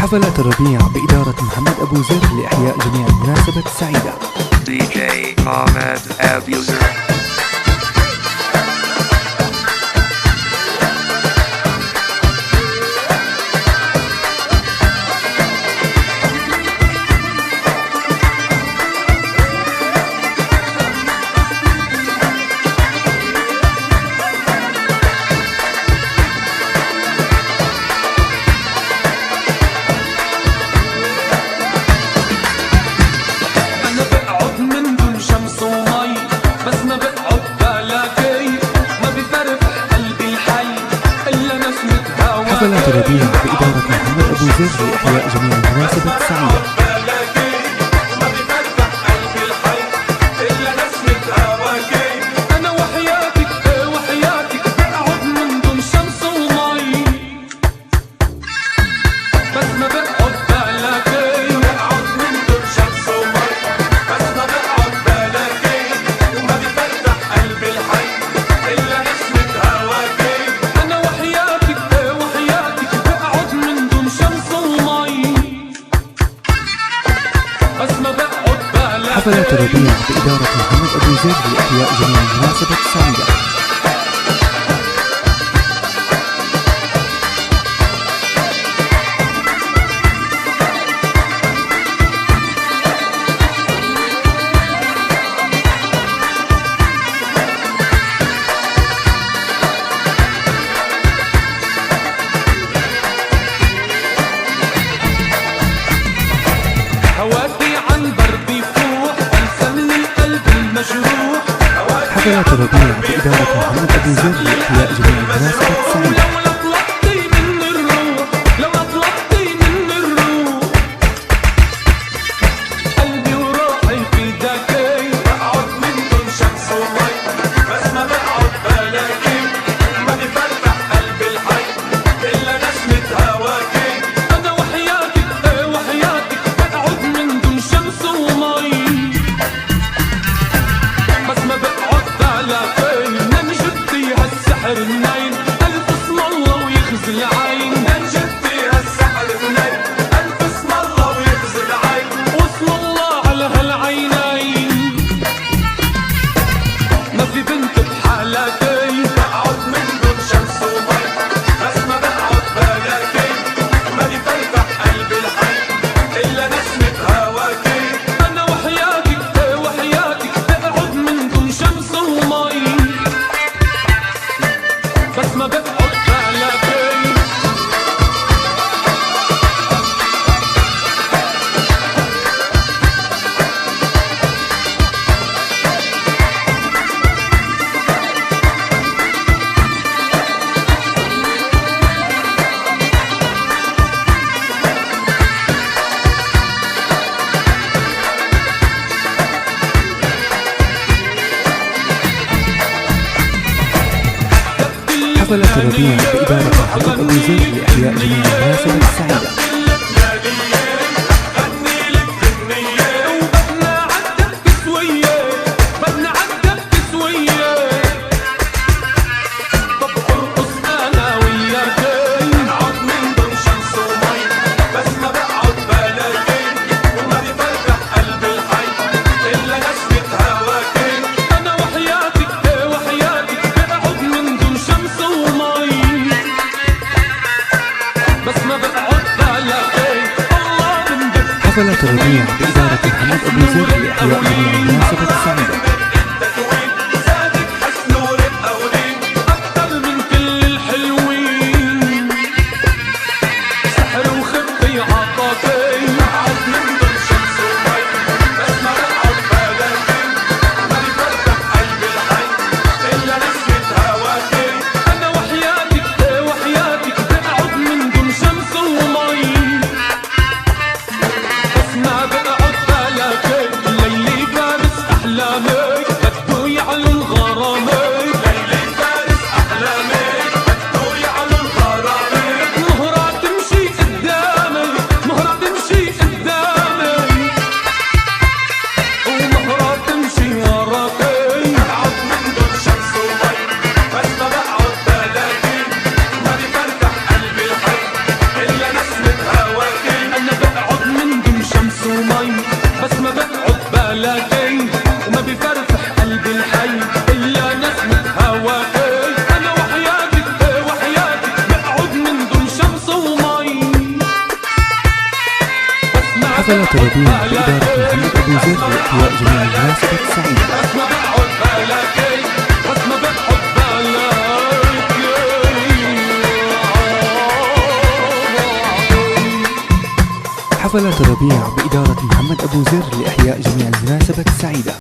حفلات الربيع بإدارة محمد أبو زر لإحياء جميع المناسبات السعيدة. DJ Mohamed Abu Zar. حفلات الربيع بإدارة محمد أبو زر لإحياء جميع المناسبات السعيدة. حفلات الربيع بإدارة محمد أبو زر لإحياء جميع المناسبات السعيدة. حفلات الربيع بإدارة محمد أبو زر لإحياء جميع المناسبات السعيدة. حفلات الربيع بإدارة محمد أبو زر لإحياء جميع المناسبات السعيدة. حفلات الربيع بإدارة محمد أبو زر لإحياء جميع المناسبات السعيدة. الليل فارس أحلامي. شمس ومي، بس ما بقعد بلاقي وما بفرفح قلبي الحي إلا نسمة هواكي. أنا وحياتك وحياتك بقعد من دون شمس ومي. حفلات الربيع بإدارة محمد أبو زر لإحياء جميع المناسبات السعيدة. بس ما بقعد بلاقي، بس ما بقعد حفلات الربيع بإدارة محمد أبو زر لإحياء جميع المناسبات السعيدة.